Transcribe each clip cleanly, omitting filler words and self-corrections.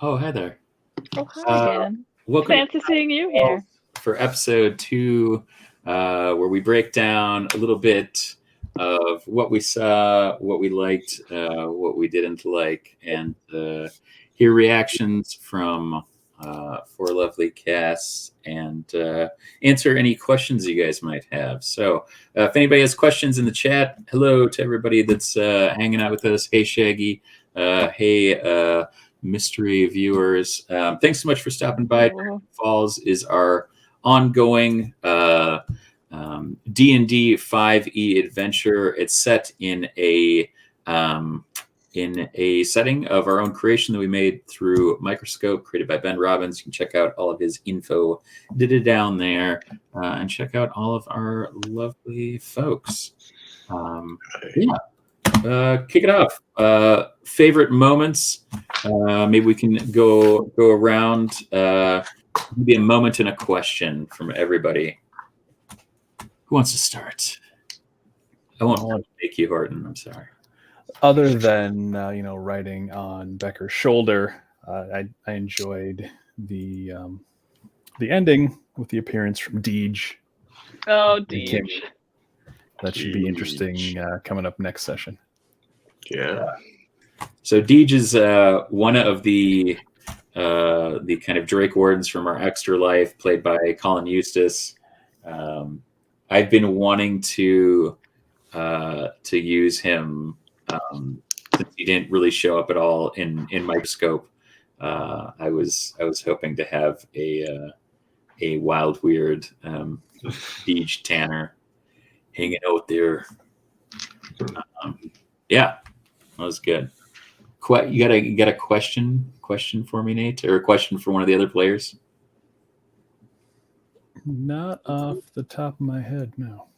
Oh, hi there. Oh, hi, Dan. Welcome Fancy seeing you here. for episode 2, where we break down a little bit of what we saw, what we liked, what we didn't like, and hear reactions from 4 lovely casts and answer any questions you guys might have. So, if anybody has questions in the chat, hello to everybody that's hanging out with us. Hey, Shaggy. Hey, mystery viewers. Thanks so much for stopping by. Dragon Falls is our ongoing D&D 5e adventure. It's set in a setting of our own creation that we made through Microscope, created by Ben Robbins. You can check out all of his info down there, and check out all of our lovely folks. Yeah. Kick it off. Favorite moments. Maybe we can go around. Maybe a moment and a question from everybody. Who wants to start? I won't make you, Horton. I'm sorry. Other than riding on Becker's shoulder, I enjoyed the ending with the appearance from Deej. Oh, Deej. That should be interesting coming up next session. Yeah. So Deej is one of the kind of Drake Wardens from our Extra Life, played by Colin Eustace. I've been wanting to use him since he didn't really show up at all in Microscope. I was hoping to have a wild, weird Deej Tanner hanging out there. Yeah, that was good. You got a question for me, Nate, or a question for one of the other players? Not off the top of my head, no.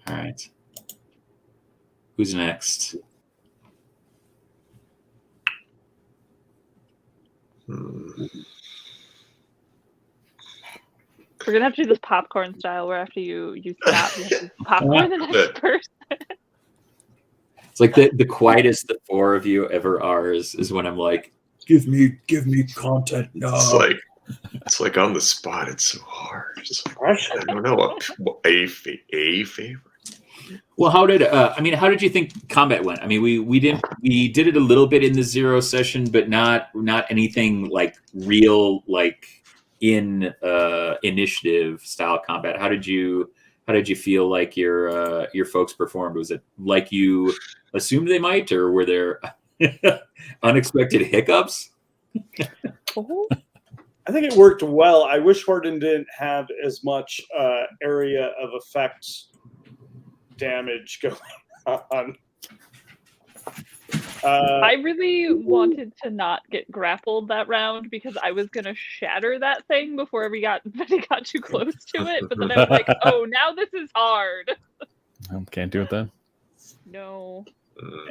All right. Who's next? We're gonna have to do this popcorn style, where after you stop, you have to popcorn the next person. It's like the quietest the 4 of you ever are is when I'm like, give me content now. It's like on the spot. It's so hard. It's like, I don't know a favorite. Well, how did you think combat went? I mean, we did it a little bit in the 0 session, but not anything like real, like in initiative style combat. How did you feel like your folks performed? Was it like you assumed they might, or were there unexpected hiccups? I think it worked well. I wish Horton didn't have as much area of effect damage going on. I really wanted to not get grappled that round because I was gonna shatter that thing before we got too close to it. But then I was like, oh, now this is hard. Can't do it then. No.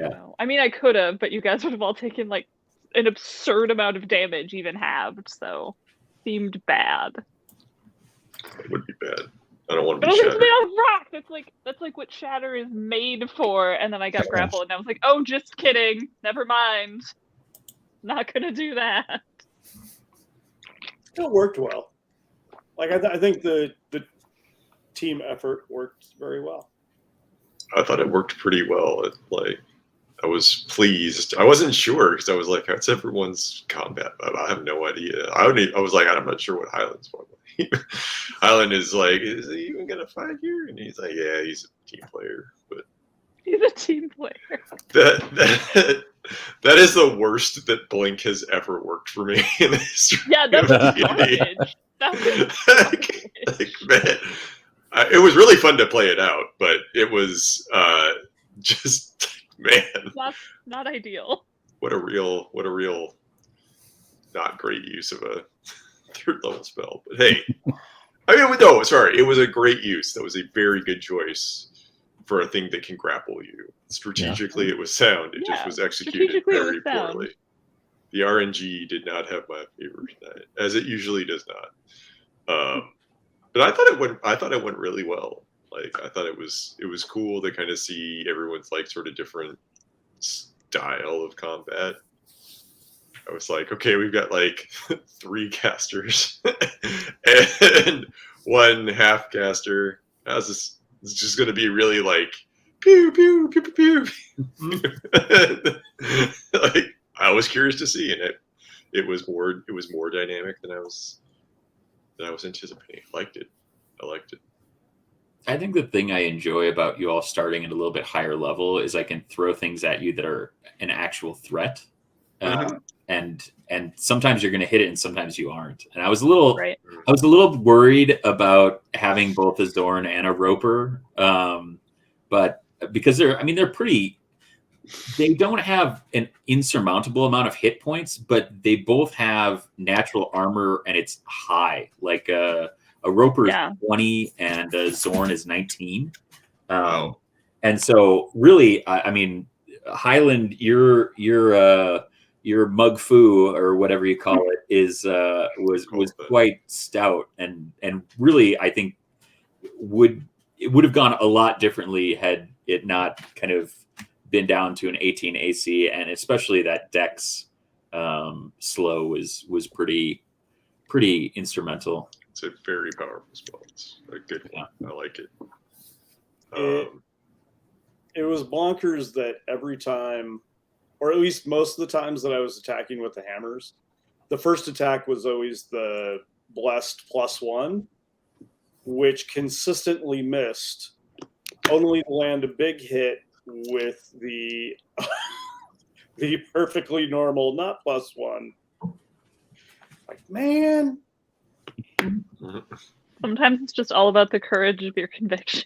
Yeah. No. I mean, I could have, but you guys would have all taken like an absurd amount of damage, even halved. So, seemed bad. It would be bad. I don't want to But be I was shattered. made out of rock. That's like what shatter is made for. And then I got grappled, and I was like, oh, just kidding. Never mind. Not gonna do that. It worked well. Like I think the team effort worked very well. I thought it worked pretty well. I was pleased. I wasn't sure because I was like, "That's everyone's combat." I have no idea. I was like, "I'm not sure what Highland's for." Highland is like, "Is he even gonna fight here?" And he's like, "Yeah, he's a team player." But He's a team player. That is the worst that Blink has ever worked for me in the history. Yeah, that was garbage. That was man, it was really fun to play it out, but it was just man. Not ideal. What a real not great use of a 3rd level spell. But hey, it was a great use. That was a very good choice for a thing that can grapple you. Strategically, it was sound. It just was executed very poorly. The RNG did not have my favor tonight, as it usually does not. But I thought it went really well. Like, I thought it was cool to kind of see everyone's like sort of different style of combat. I was like, okay, we've got like 3 casters and 1 half caster. It's just going to be really like pew pew pew pew pew. Like, I was curious to see, and it was more dynamic than I was anticipating. I liked it. I think the thing I enjoy about you all starting at a little bit higher level is I can throw things at you that are an actual threat. And sometimes you're going to hit it and sometimes you aren't. And I was a little worried about having both a Zorn and a Roper. But because they don't have an insurmountable amount of hit points, but they both have natural armor and it's high. Like a Roper is 20 and a Zorn is 19. And so really, I mean, Highland, your mug fu or whatever you call it was quite stout and really I think it would have gone a lot differently had it not kind of been down to an 18 AC, and especially that Dex slow was pretty instrumental. It's a very powerful spell. It's a good one. I like it. It was bonkers that every time, or at least most of the times that I was attacking with the hammers, the first attack was always the blessed +1, which consistently missed, only to land a big hit with the the perfectly normal not +1. Like, man. Sometimes it's just all about the courage of your conviction.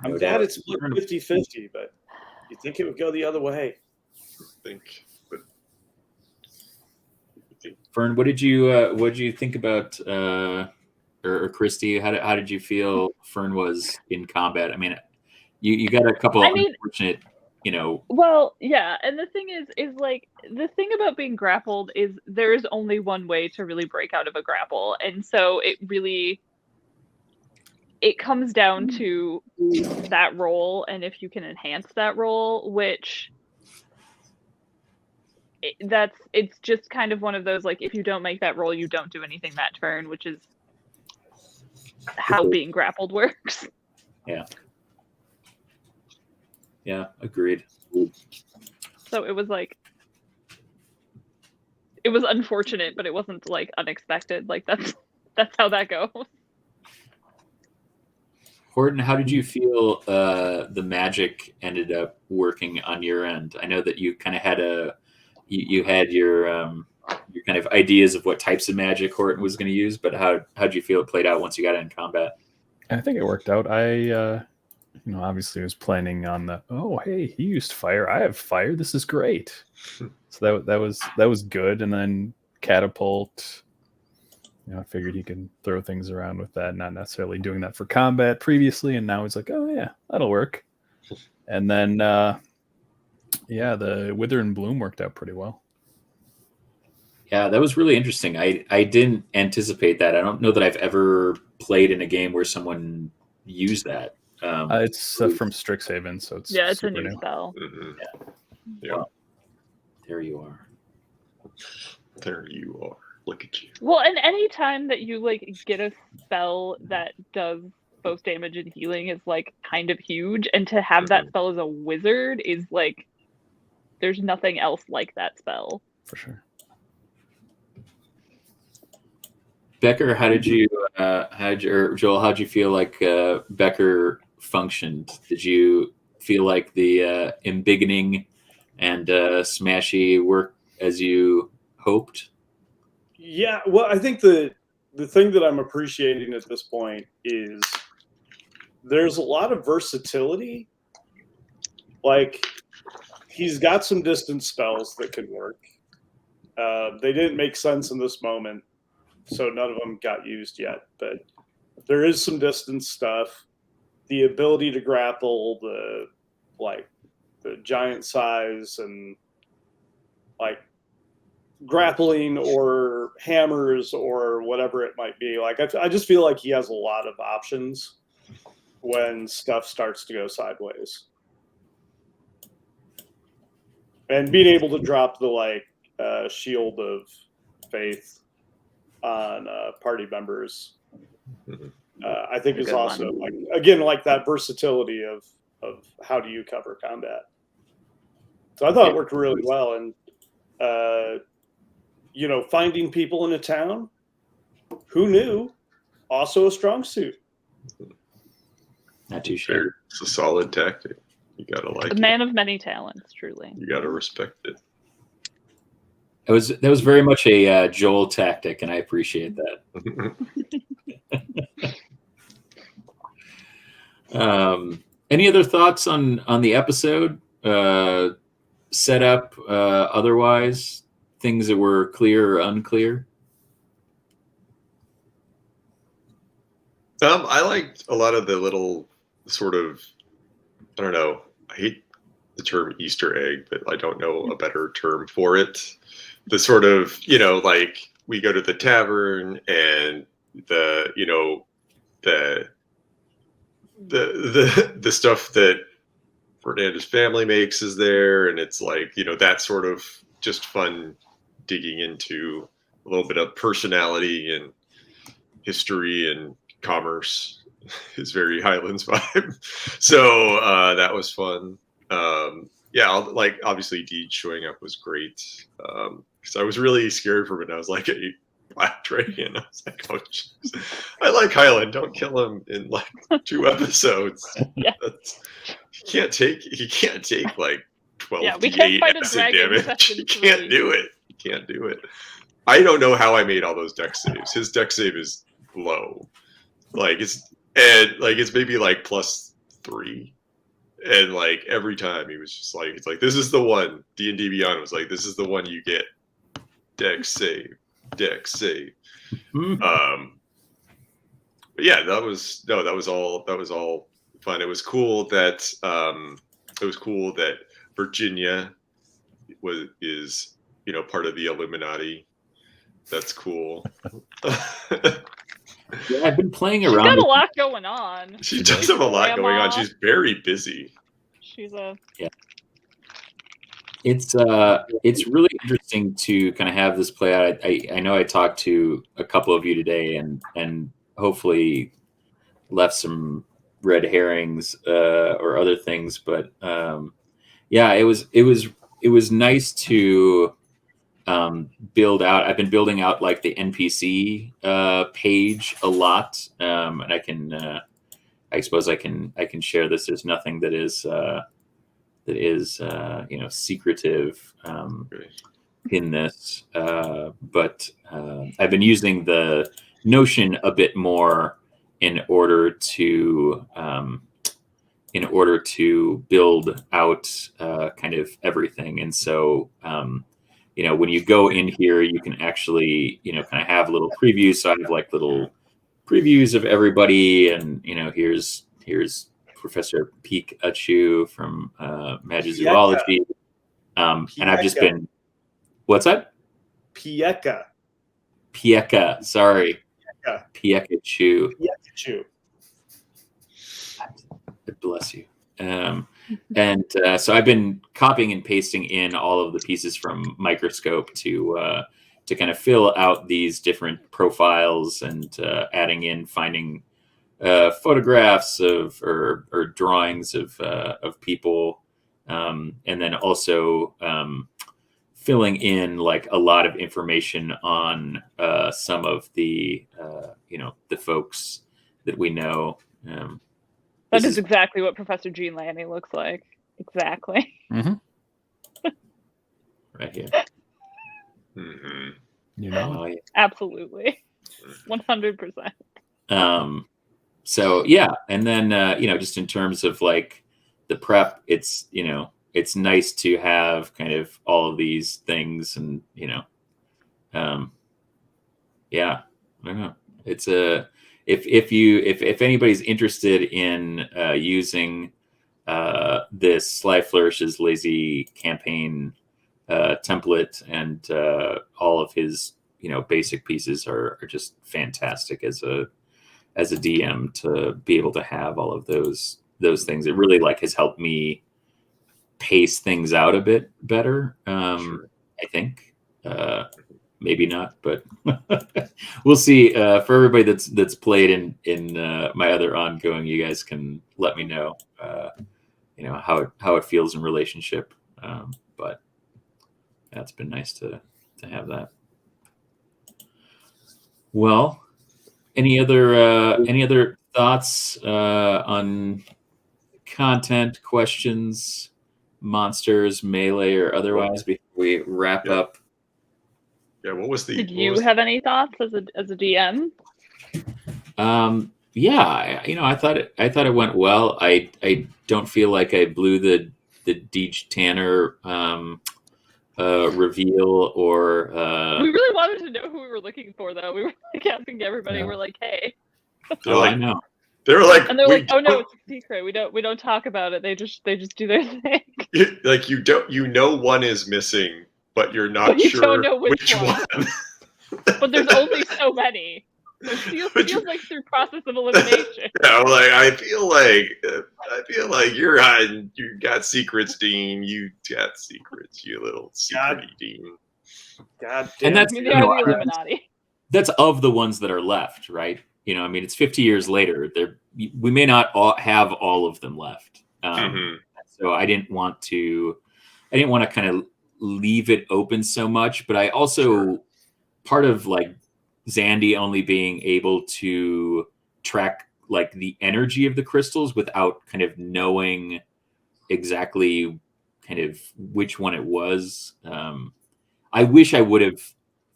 I'm glad it's 50-50, but you think it would go the other way. Fern, what did you think about or Christy? How did you feel Fern was in combat? I mean, you got a couple unfortunate, Well, yeah, and the thing is like the thing about being grappled is there is only one way to really break out of a grapple, and so it comes down to that roll and if you can enhance that roll, which it's just kind of one of those, like, if you don't make that roll, you don't do anything that turn, which is how being grappled works. Yeah, agreed. So it was like, it was unfortunate, but it wasn't like unexpected. Like that's how that goes. Horton, how did you feel the magic ended up working on your end? I know that you kind of had you had your kind of ideas of what types of magic Horton was going to use, but how'd you feel it played out once you got it in combat? I think it worked out. I obviously was planning on hey, he used fire. I have fire. This is great. So that was good. And then catapult, I figured he could throw things around with that, not necessarily doing that for combat previously. And now he's like, oh yeah, that'll work. And then, the Wither and Bloom worked out pretty well. Yeah, that was really interesting. I didn't anticipate that. I don't know that I've ever played in a game where someone used that. It's from Strixhaven, so it's it's super a new spell. Mm-hmm. Yeah. Well, there you are. There you are. Look at you. Well, and any time that you like get a spell that does both damage and healing is like kind of huge, and to have that spell as a wizard is like, there's nothing else like that spell. For sure. Becker, Joel, how'd you feel like Becker functioned? Did you feel like the embiggening and smashy worked as you hoped? Yeah, well, I think the thing that I'm appreciating at this point is there's a lot of versatility. Like, he's got some distance spells that can work. They didn't make sense in this moment, so none of them got used yet. But there is some distance stuff. The ability to grapple, the giant size, and like grappling or hammers or whatever it might be. Like, I just feel like he has a lot of options when stuff starts to go sideways. and being able to drop the shield of faith on party members, I think That's a is good also one. again that versatility of how do you cover combat. So I thought it worked really well, and finding people in a town, who knew, also a strong suit. Not too sure. It's a solid tactic. You gotta like The it. man of many talents, truly. You gotta respect it. That was very much a Joel tactic, and I appreciate that. Any other thoughts on the episode? Setup, otherwise, things that were clear or unclear? I liked a lot of the little sort of, I don't know, I hate the term Easter egg, but I don't know a better term for it. The sort of, like we go to the tavern and the stuff that Fernanda's family makes is there, and it's like, that sort of just fun digging into a little bit of personality and history and commerce is very Highlands vibe. So that was fun. Obviously Deed showing up was great. Because I was really scared for him, and I was like a black dragon. I was like, oh jeez. I like Highland. Don't kill him in 2 episodes. Yeah. He can't take like 12 we can't D8 fight a acid dragon damage. He session can't 3. do it. He can't do it. I don't know how I made all those deck saves. His deck save is low. It's maybe +3. And every time he was just it's like, this is the one. D&D Beyond was like, this is the one you get. Deck save. Mm-hmm. But yeah, that was all fun. It was cool that Virginia is part of the Illuminati. That's cool. Yeah, I've been playing She's around. got a lot going on. She does have a lot going on. She's very busy. She's a It's really interesting to kind of have this play out. I know I talked to a couple of you today, and hopefully left some red herrings or other things, but yeah, it was nice to build out. I've been building out the NPC page a lot, and I suppose I can share this. There's nothing that is secretive in this, but I've been using the Notion a bit more in order to build out kind of everything. And so when you go in here, you can actually kind of have little previews. So I have little previews of everybody, and here's Professor Pikachu from Magizoology, and I've just been. What's that? Pieka. Sorry, Pikachu. Bless you. And so I've been copying and pasting in all of the pieces from Microscope to kind of fill out these different profiles, and finding photographs of or drawings of people, and then also filling in a lot of information on some of the the folks that we know. That is exactly what Professor Jean Lanny looks like. Exactly. Mm-hmm. Right here. Mm-hmm. Absolutely. 100%. So yeah, and then just in terms of the prep, it's it's nice to have kind of all of these things, and yeah, I don't know. It's a if anybody's interested in using this Sly Flourish's lazy campaign template, and all of his basic pieces are just fantastic as a DM to be able to have all of those things. It really has helped me pace things out a bit better. Sure. I think. Maybe not, but we'll see. For everybody that's played in my other ongoing, you guys can let me know, how it feels in relationship. But that's been nice to have that. Well, any other thoughts on content, questions, monsters, melee, or otherwise before we wrap up? Yeah, what was the? Did what you was- have any thoughts as a DM? Yeah, I thought it went well. I don't feel like I blew the Deej Tanner reveal or We really wanted to know who we were looking for, though. We were like asking everybody. Yeah. We're like, hey, They're I like, know. they were like, and they're we like, oh no, don't- it's a secret. We don't talk about it. They just do their thing. like you know one is missing, but you're not But you sure don't know which one. one. But there's only so many. So it feels like through process of elimination. Yeah, like I feel like you're hiding. You got secrets, Dean. You got secrets, you little secrety Dean. God And damn. that's I mean, they are the Illuminati. that's of the ones that are left, right? I mean, it's 50 years later. We may not have all of them left. So I didn't want to kind of leave it open so much, but I also part of like Zandy only being able to track like the energy of the crystals without kind of knowing exactly kind of which one it was. I wish I would have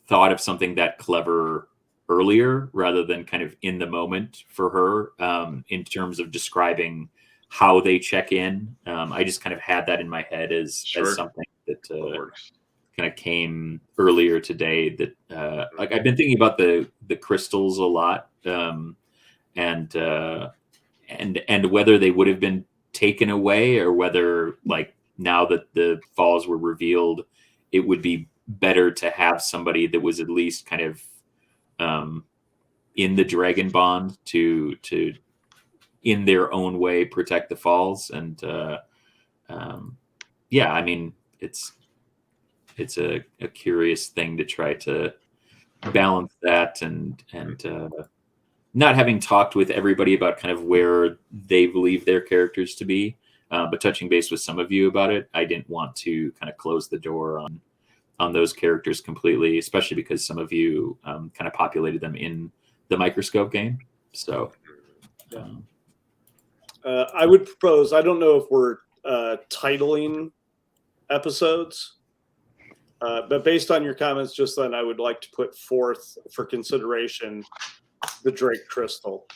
thought of something that clever earlier rather than kind of in the moment for her, in terms of describing how they check in. I just kind of had that in my head as something that kind of came earlier today. That like I've been thinking about the crystals a lot, and whether they would have been taken away or whether like now that the falls were revealed, it would be better to have somebody that was at least kind of in the dragon bond to in their own way protect the falls. And yeah, I mean it's a curious thing to try to balance that and not having talked with everybody about kind of where they believe their characters to be, but touching base with some of you about it, I didn't want to kind of close the door on those characters completely, especially because some of you kind of populated them in the Microscope game. So I would propose, I don't know if we're titling episodes, but based on your comments just then, I would like to put forth for consideration the Drake Crystal.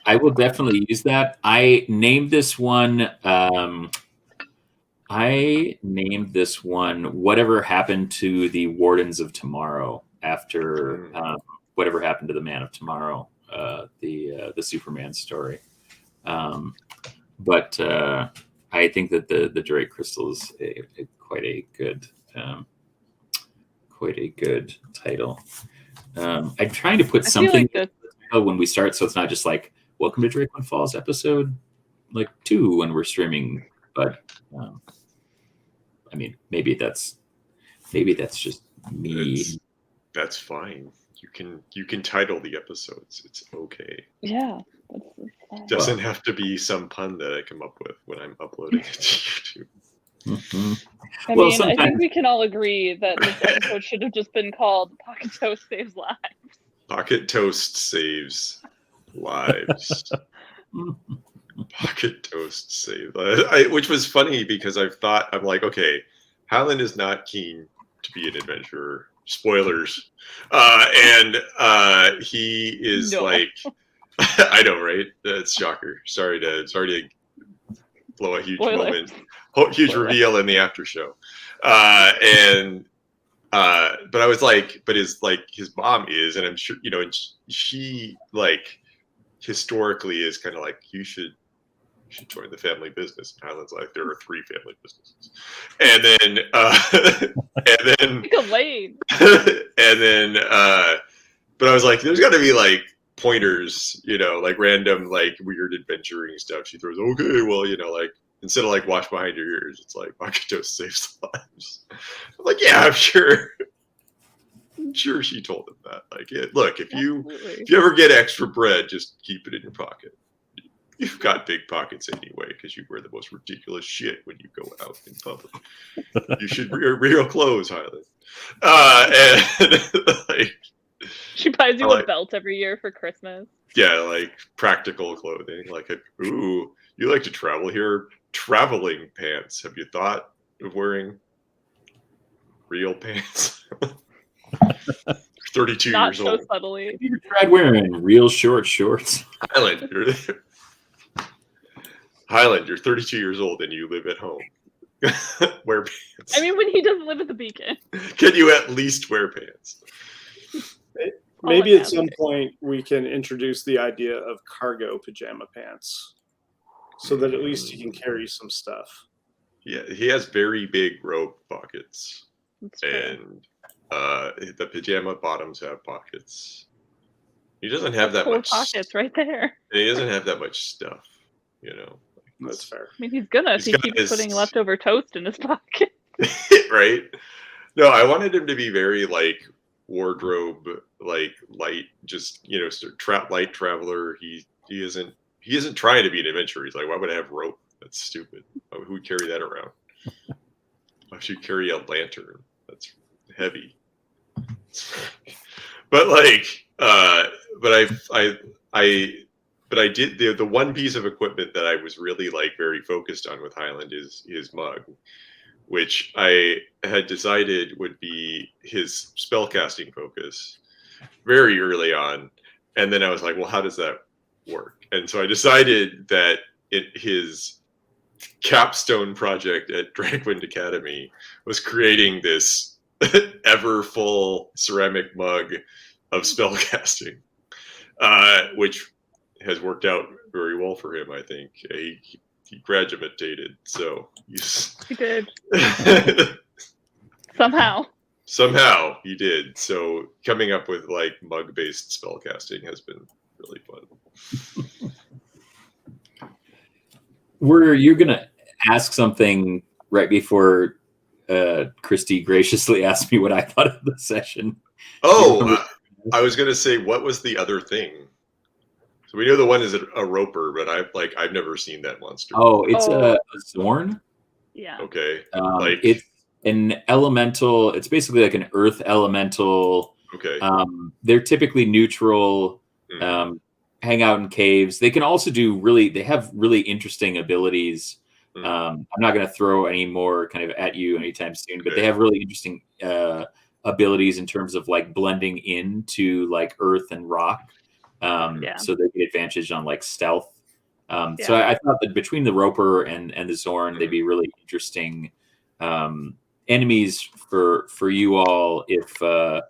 I will definitely use that. I named this one Whatever Happened to the Wardens of Tomorrow, after Whatever Happened to the Man of Tomorrow, the Superman story. But I think that the Drake Crystal is quite a good title. I'm trying to put something when we start, so it's not just like "Welcome to Drake One Falls" episode like 2 when we're streaming. But I mean, maybe that's just me. That's fine. You can title the episodes. It's okay. Yeah. Doesn't have to be some pun that I come up with when I'm uploading it to YouTube. Mm-hmm. I mean, I think we can all agree that this episode should have just been called Pocket Toast Saves Lives. Pocket Toast Saves Lives. Pocket Toast Saves Lives. Which was funny because I'm like, okay, Howland is not keen to be an adventurer. Spoilers. And he is like, I know, right? That's shocker. Sorry to blow a huge moment. Huge reveal in the after show. But I was like, but his mom is, and I'm sure, and she like historically is kind of like, you should join the family business. And Highland's like, there are 3 family businesses. But I was like, there's got to be like pointers, like random, like weird adventuring stuff. She throws, okay, well, like instead of like watch behind your ears, it's like pocket toast saves lives. I'm like, yeah, I'm sure. I'm sure she told him that. Like, yeah, look, if you ever get extra bread, just keep it in your pocket. You've got big pockets anyway because you wear the most ridiculous shit when you go out in public. You should wear real clothes, Highland. And like, she buys you a belt every year for Christmas. Yeah, like practical clothing. Like, ooh, you like to travel here? Traveling pants. Have you thought of wearing real pants? 32 Not years so old. subtly. Have you tried wearing real short shorts? Highland, you're 32 years old and you live at home. Wear pants. I mean, when he doesn't live at the Beacon. Can you at least wear pants? Maybe at some point we can introduce the idea of cargo pajama pants so that at least he can carry some stuff. Yeah, he has very big robe pockets. That's true. And the pajama bottoms have pockets. He doesn't have that Four much pockets right there. He doesn't have that much stuff, you know. That's fair. I mean, he's gonna if he keeps putting leftover toast in his pocket. Right? No, I wanted him to be very like wardrobe, like light, just light traveler. He isn't trying to be an adventurer. He's like, why would I have rope? That's stupid. Who would carry that around? I should carry a lantern. That's heavy. But like, but I did the one piece of equipment that I was really like very focused on with Highland is his mug, which I had decided would be his spellcasting focus very early on. And then I was like, well, how does that work? And so I decided that his capstone project at Drakewind Academy was creating this ever full ceramic mug of spellcasting, which has worked out very well for him, I think. He graduated, so he did. Somehow he did. So coming up with like mug-based spellcasting has been really fun. Were you gonna ask something right before Christy graciously asked me what I thought of the session? Oh, I was gonna say, what was the other thing? So we know the one is a roper, but I've never seen that monster. Oh, it's a Zorn. Yeah. Okay. It's an elemental. It's basically like an earth elemental. Okay. They're typically neutral. Hang out in caves. They can also they have really interesting abilities. I'm not going to throw any more kind of at you anytime soon, but they have really interesting abilities in terms of like blending into like earth and rock. So they get advantage on like stealth. So I thought that between the Roper and the Zorn, they'd be really interesting enemies for you all if you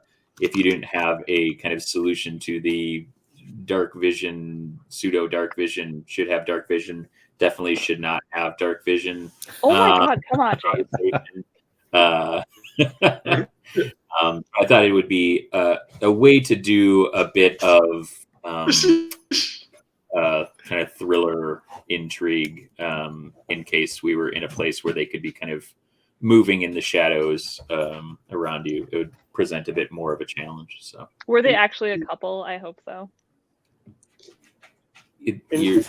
didn't have a kind of solution to the dark vision, pseudo dark vision. Should have dark vision. Definitely should not have dark vision. Oh my God! Come on, James. I thought it would be a way to do a bit of kind of thriller intrigue in case we were in a place where they could be kind of moving in the shadows around you. It would present a bit more of a challenge. So, were they actually a couple? I hope so. You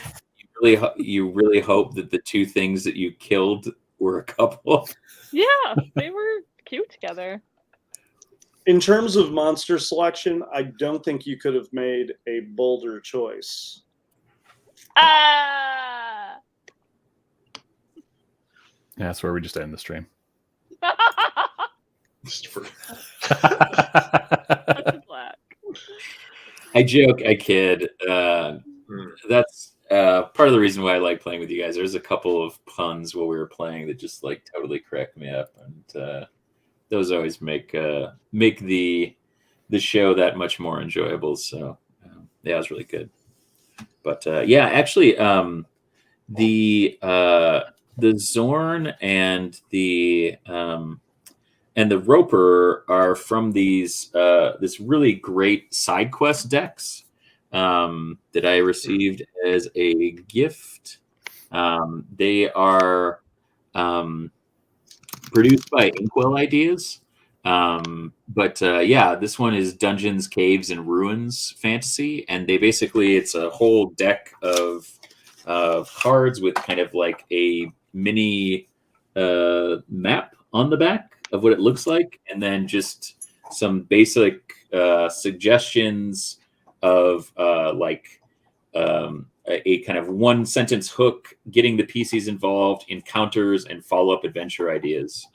really hope that the two things that you killed were a couple? Yeah, they were cute together. In terms of monster selection, I don't think you could have made a bolder choice. Ah! Yeah, that's where we just end the stream. I joke, I kid. That's part of the reason why I like playing with you guys. There's a couple of puns while we were playing that just like totally cracked me up, and those always make the show that much more enjoyable. So yeah, it was really good. But yeah, actually, the Zorn and the Roper are from these this really great side quest decks that I received as a gift They are produced by Inkwell Ideas. But yeah, this one is Dungeons, Caves, and Ruins fantasy, and it's a whole deck of cards with kind of like a mini map on the back of what it looks like, and then just some basic suggestions of a kind of one sentence hook, getting the PCs involved, encounters, and follow up adventure ideas.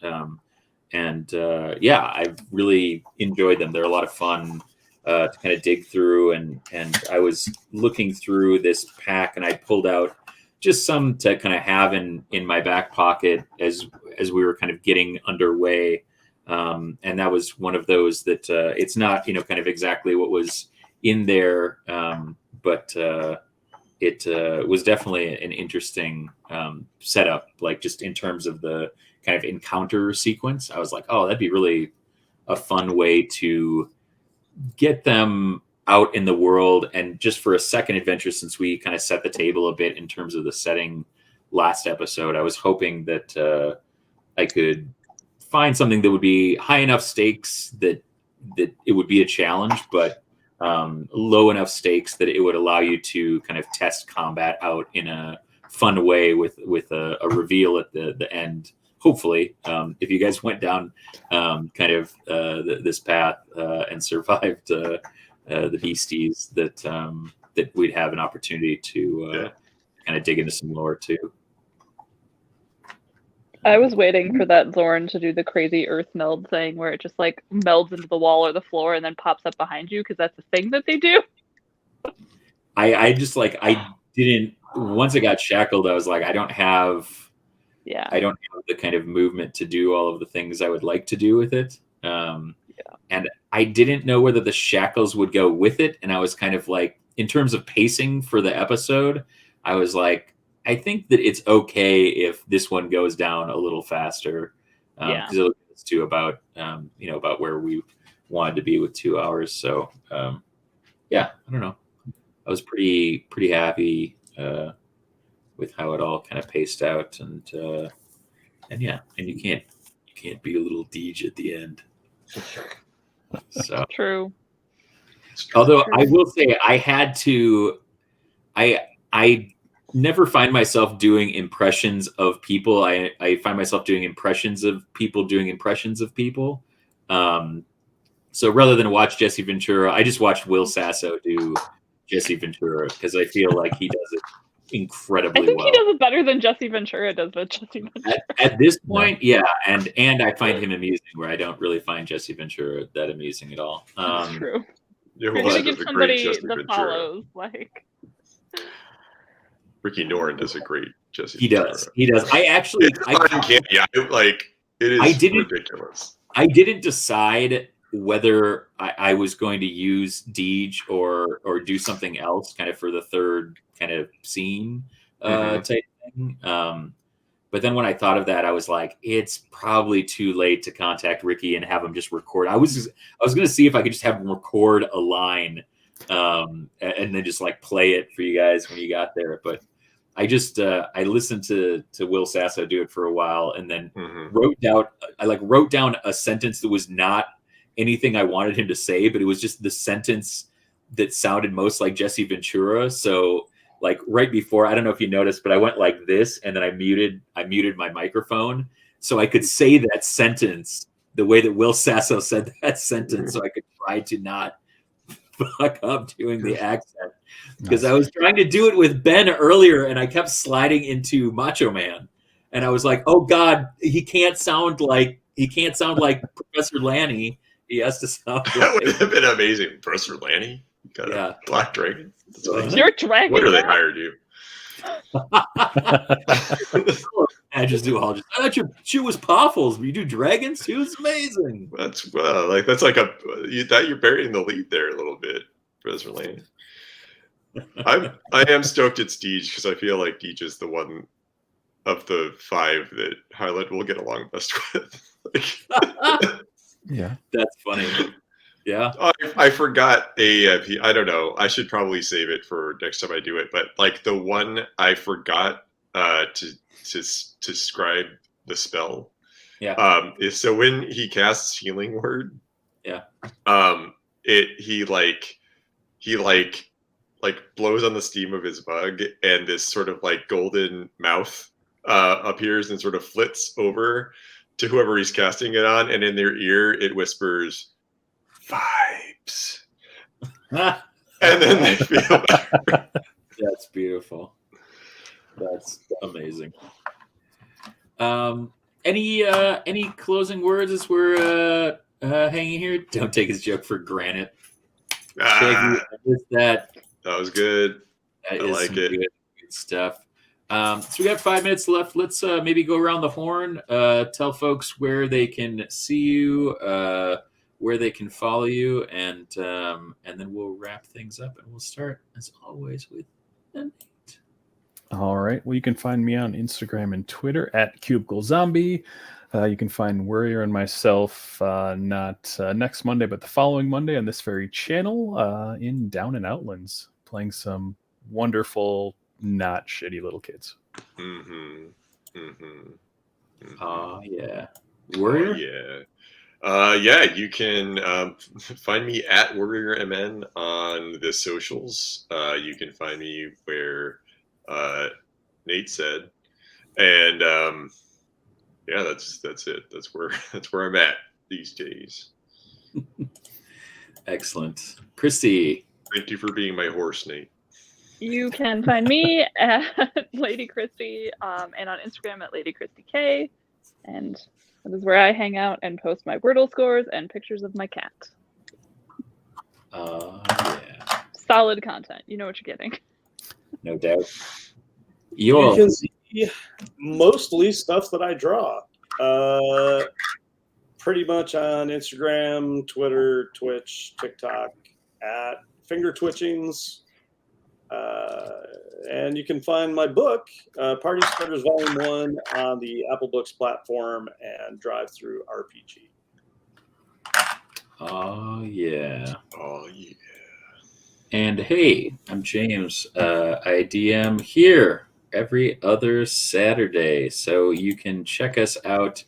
Yeah, I've really enjoyed them. They're a lot of fun to kind of dig through. And I was looking through this pack, and I pulled out just some to kind of have in my back pocket as we were kind of getting underway. And that was one of those that it's not, kind of exactly what was in there, but it was definitely an interesting setup, like just in terms of the kind of encounter sequence. I was like, oh, that'd be really a fun way to get them out in the world. And just for a second adventure, since we kind of set the table a bit in terms of the setting last episode, I was hoping that I could find something that would be high enough stakes that it would be a challenge, but low enough stakes that it would allow you to kind of test combat out in a fun way with a reveal at the end. Hopefully, if you guys went down kind of this path and survived the beasties, that we'd have an opportunity to kind of dig into some lore too. I was waiting for that Zorn to do the crazy earth meld thing where it just like melds into the wall or the floor and then pops up behind you, because that's the thing that they do. I just I didn't, once I got shackled, I was like, I don't have the kind of movement to do all of the things I would like to do with it. And I didn't know whether the shackles would go with it. And I was kind of like, in terms of pacing for the episode, I was like, I think that it's okay if this one goes down a little faster, because it'll get us to about about where we wanted to be with 2 hours. So yeah, I don't know. I was pretty happy with how it all kind of paced out, and yeah, and you can't be a little Deej at the end. So True. Although I will say I had to, I never find myself doing impressions of people. I find myself doing impressions of people doing impressions of people. So rather than watch Jesse Ventura, I just watched Will Sasso do Jesse Ventura, because I feel like he does it incredibly well. I think he does it better than Jesse Ventura does, but Jesse Ventura. At this point, yeah, and I find him amusing, where I don't really find Jesse Ventura that amusing at all. True. Yeah, You're gonna give somebody the follows, like Ricky Norton does a great Jesse. He does. I actually, it's uncanny. It is ridiculous. I didn't decide whether I was going to use Deej or do something else, kind of for the third kind of scene type thing. But then when I thought of that, I was like, it's probably too late to contact Ricky and have him just record. I was going to see if I could just have him record a line and then just play it for you guys when you got there. But I just I listened to Will Sasso do it for a while, and then wrote down a sentence that was not anything I wanted him to say, but it was just the sentence that sounded most like Jesse Ventura. So right before, I don't know if you noticed, but I went like this, and then I muted my microphone so I could say that sentence the way that Will Sasso said that sentence, so I could try to not fuck up doing the accent, because I was trying to do it with Ben earlier, and I kept sliding into Macho Man, and I was like, oh God, he can't sound like Professor Lanny. He has to sound that would have been amazing. Professor Lanny, Black Dragon. You're dragon. What are they hired you? I just do all. I thought your shoe was powerful. You do dragons too. It's amazing. That's you're burying the lead there a little bit, Professor Lanny. I am stoked it's Deej, because I feel like Deej is the one of the 5 that Highland will get along best with. Yeah, that's funny. Yeah, I forgot I don't know. I should probably save it for next time I do it. But the one I forgot to describe the spell. Yeah. Is so when he casts Healing Word. Yeah. He blows on the steam of his bug, and this sort of like golden mouth appears and sort of flits over to whoever he's casting it on, and in their ear it whispers vibes, and then they feel better. That's beautiful. That's amazing. Any closing words as we're hanging here? Don't take his joke for granted. Shaggy, that was good. That I is like some it. good stuff. So we got 5 minutes left. Let's maybe go around the horn. Tell folks where they can see you, where they can follow you, and then we'll wrap things up. And we'll start as always with Nate. All right. Well, you can find me on Instagram and Twitter at CubicleZombie. You can find Worrier and myself not next Monday, but the following Monday on this very channel in Down and Outlands, playing some wonderful, not shitty little kids. Oh, yeah. Worrier? Oh, yeah. You can find me at Worrier MN on the socials. You can find me where Nate said, and yeah, that's it. That's where I'm at these days. Excellent. Christy. Thank you for being my horse, Nate. You can find me at Lady Christy and on Instagram at Lady Christy K. And that is where I hang out and post my Wordle scores and pictures of my cat. Yeah. Solid content. You know what you're getting. No doubt. You can see mostly stuff that I draw. Pretty much on Instagram, Twitter, Twitch, TikTok, at Finger Twitchings. And you can find my book, Party Starters Volume 1, on the Apple Books platform and Drive-Thru RPG. Oh, yeah. Oh, yeah. And hey, I'm James. I DM here every other Saturday. So you can check us out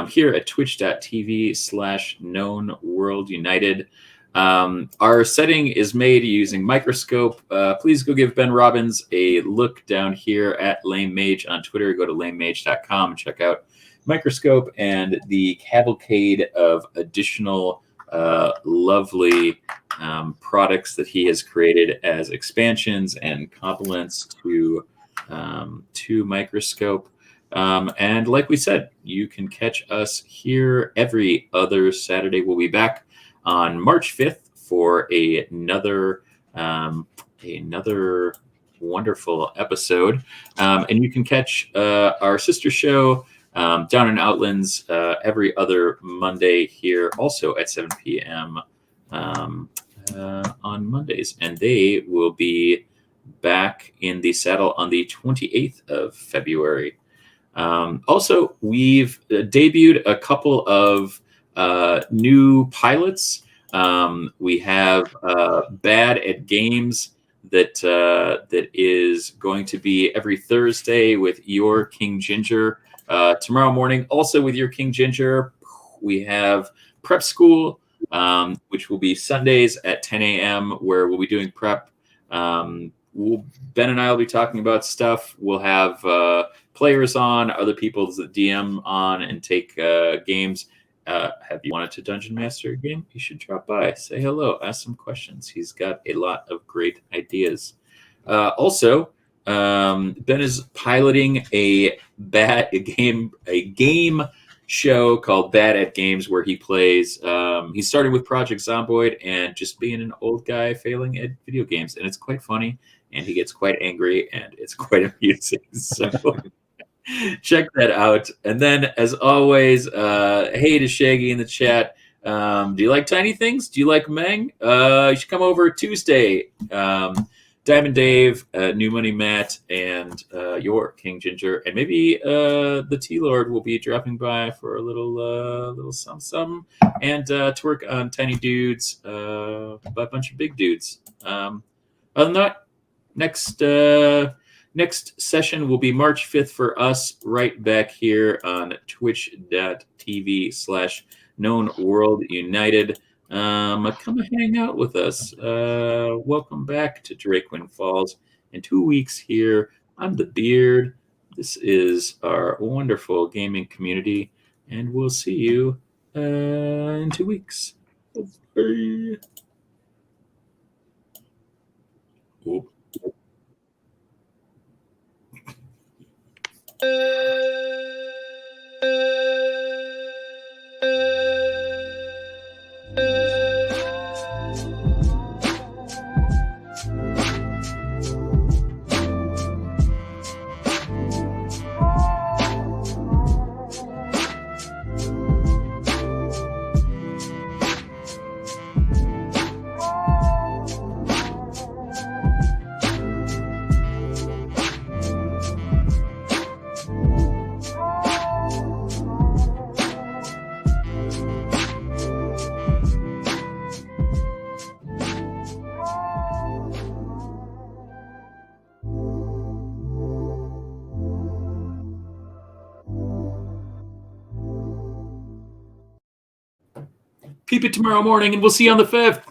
here at twitch.tv/KnownWorldUnited. Our setting is made using Microscope. Please go give Ben Robbins a look down here at Lame Mage on Twitter. Go to lamemage.com and check out Microscope and the cavalcade of additional lovely products that he has created as expansions and complements to Microscope. And like we said, you can catch us here every other Saturday. We'll be back on March 5th for another wonderful episode. And you can catch our sister show, Down in Outlands, every other Monday here, also at 7 p.m. On Mondays. And they will be back in the saddle on the 28th of February. Also, we've debuted a couple of new pilots. We have Bad at Games that is going to be every Thursday with Your King Ginger. Tomorrow morning, also with Your King Ginger, we have Prep School, which will be Sundays at 10 a.m., where we'll be doing prep. Ben and I will be talking about stuff. We'll have players on, other people that DM on and take games. Have you wanted to Dungeon Master a game? You should drop by, say hello, ask some questions. He's got a lot of great ideas. Also, Ben is piloting a game show called Bad at Games, where he plays. He started with Project Zomboid and just being an old guy failing at video games, and it's quite funny. And he gets quite angry, and it's quite amusing. So check that out. And then, as always, hey to Shaggy in the chat. Do you like Tiny Things? Do you like Meng? You should come over Tuesday. Diamond Dave, New Money Matt, and your King Ginger, and maybe the T Lord will be dropping by for a little something, and to work on Tiny Dudes by a bunch of big dudes. Other than that, next Next session will be March 5th for us, right back here on twitch.tv/Known World United. Come hang out with us. Welcome back to Drakewind Falls. In 2 weeks here, I'm the Beard. This is our wonderful gaming community, and we'll see you in 2 weeks. Bye. Oop. Keep it tomorrow morning, and we'll see you on the 5th.